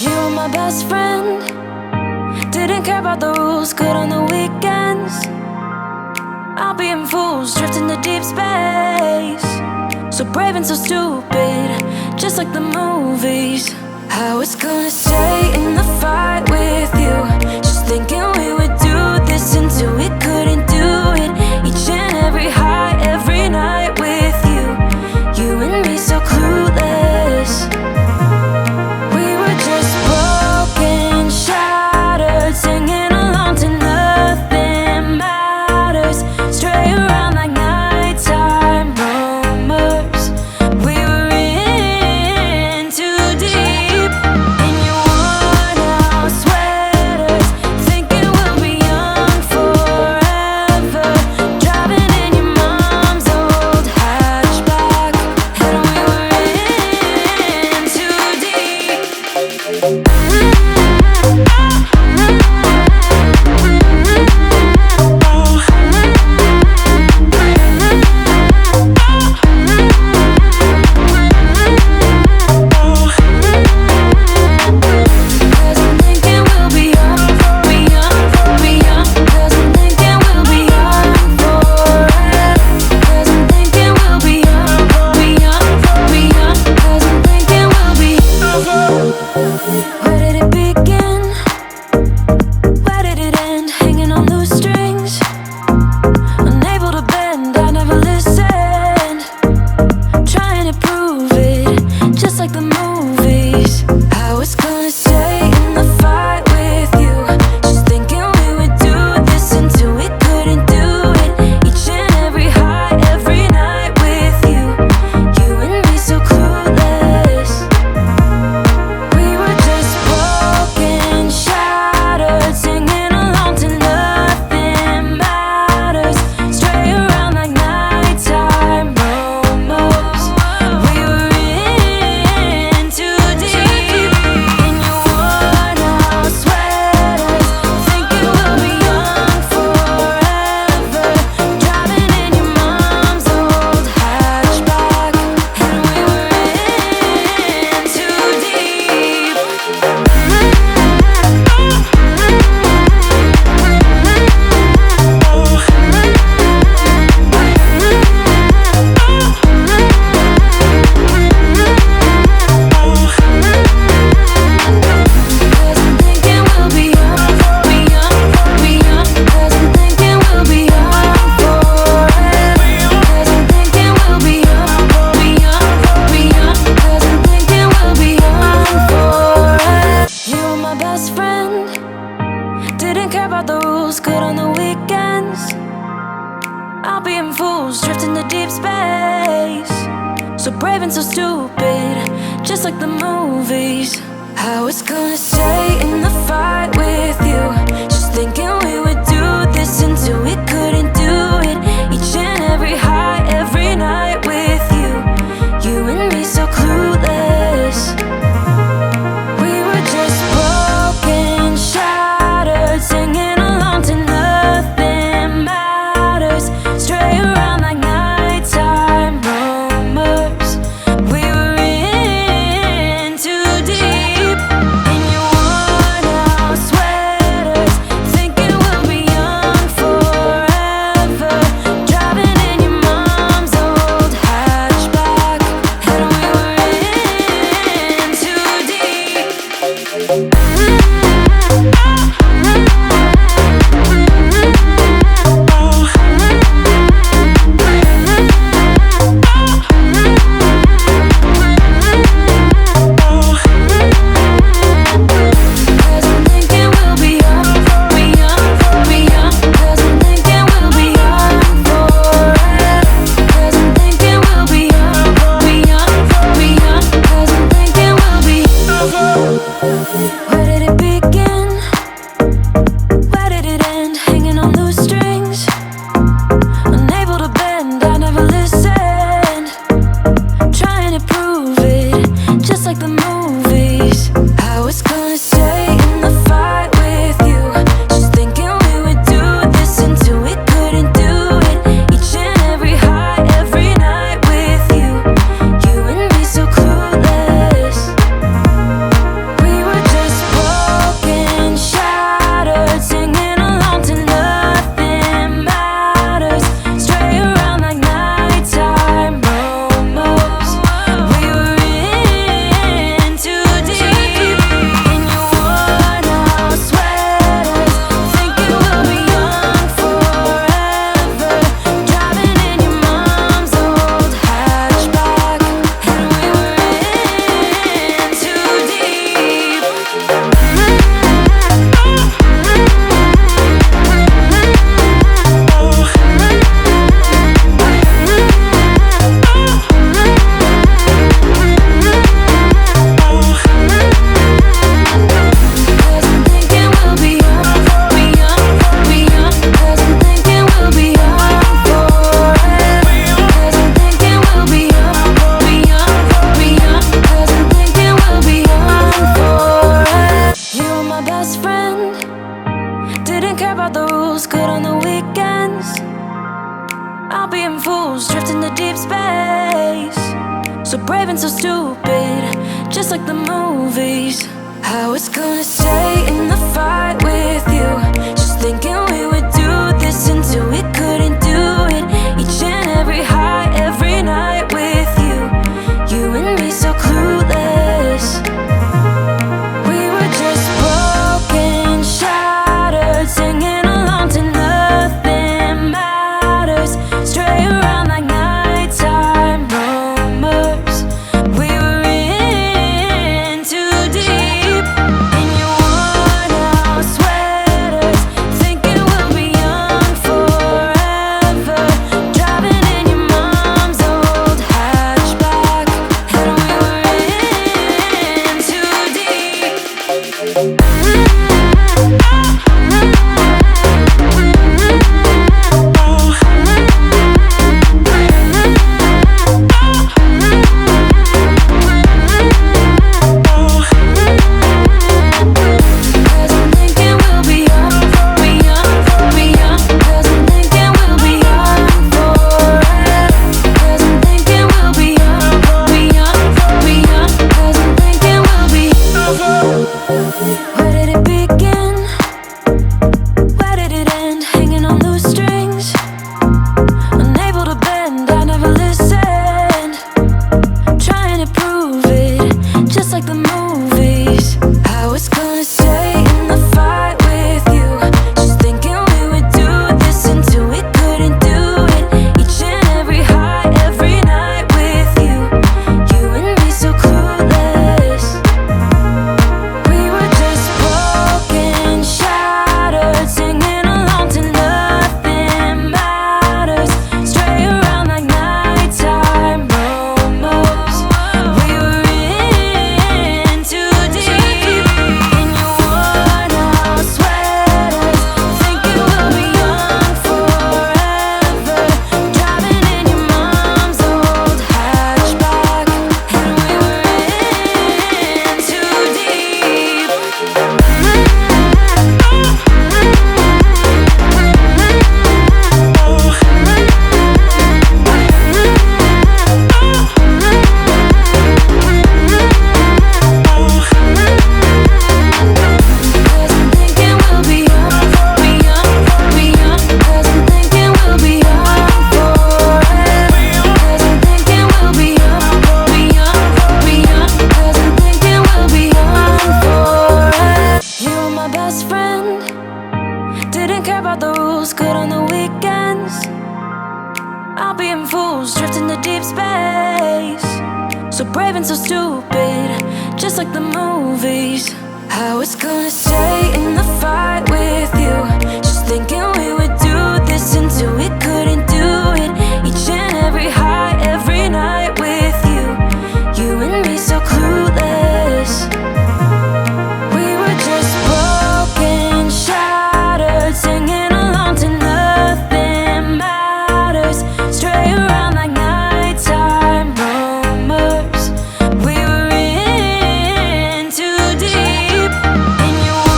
You were my best friend. Didn't care about the rules, good on the weekends. I'll be in fools, drifting to deep space. So brave and so stupid, just like the movies. I was gonna stay in the fight with you, just thinking we would do this until we couldn't do it. Each and every high, every night with you. You and me so clueless. We were just broken, shattered, singing along to nothing matters. Stray around like nighttime rumors. We were in too deep. In your worn out sweaters, thinking we'll be young forever. Driving in your mom's old hatchback, and we were in too deep. Where did it begin? Where did it end? Hanging on loose strings, unable to bend. I never listened, trying to prove it, just like the movies. I was gonna stay in the fight with you, just thinking we would do this until we couldn't do it. Each and every high, every night with you. You and me so clueless. We were just broken, shattered, singing along to nothing matters. Stray around like nighttime rumors. We were in too deep. In your worn out sweaters, thinking we'll be young forever. Driving in your mom's old hatchback, and we were in too deep. Cause I'm thinking we'll be young, be young, be young. Cause I'm thinking we'll be young forever. Cause I'm thinking we'll be young, be young, be young. Cause I'm thinking we'll be young forever. You were my best friend. Didn't care about the rules, good on the weekends. I'll be in fools, drifting to deep space. So brave and so stupid, just like the movies. I was gonna stay in the fight with you, just thinking we would do this until we couldn't do it. Each and every high, every night with you. You and me so clueless. We were just broken, shattered, singing along to nothing matters. Stray around like nighttime rumors. We were in too deep. In your worn out sweaters, thinking we'll be young forever. Driving in your mom's old hatchback, and we were in too deep. Cause I'm thinking we'll be young, be young, be young. Cause I'm thinking we'll be young forever. Cause I'm thinking we'll be young, be young, be young. Cause I'm thinking we'll be. Where did it begin? Where did it end? Hanging on loose strings, unable to bend. I never listened, trying to prove it, just like the movies. I was gonna stay in the fight with you, just thinking we would do this until we couldn't do it. Each and every high, every night with you. You and me so clueless. We were just space. So brave and so stupid, just like the movies. I was gonna stay in the fight with you, just thinking we would do this until we couldn't do it. Each and every high, every night with you, you and me so clueless. We were just broken, shattered, singing along to nothing matters. Stray around like nighttime rumors. We were in too deep. In your worn-out sweaters, thinking we'll be young forever. Driving in your mom's old hatchback, and we were in too deep. Cause I'm thinking we'll be young, we young, we young. Cause I'm thinking we'll be young forever. Cause I'm thinking we'll be young, we young, we young. Cause I'm thinking we'll be. Where did it begin? Where did it end? Hanging on loose strings, unable to bend. I never listened, trying to prove it, just like the movies. I was gonna stay in the fight with you, just thinking we would do this until we couldn't do it. Each and every high, every night with you, you and me so clueless. We were just broken, shattered, singing along to nothing matters. Stray around like nighttime rumors. We were in too deep. In your worn-out sweaters, thinking we'll be young forever. Driving in your mom's old hatchback, and we were in too deep. Cause I'm thinking we'll be young, we young, we young. Cause I'm thinking we'll be young forever. Cause I'm thinking we'll be young, we young, we young. Cause I'm thinking we'll be young forever. You were my best friend, didn't care about the rules, good on the weekends. I'll be in fools, drifting to deep space. So brave and so stupid, just like the movies. I was gonna stay in the fight with you,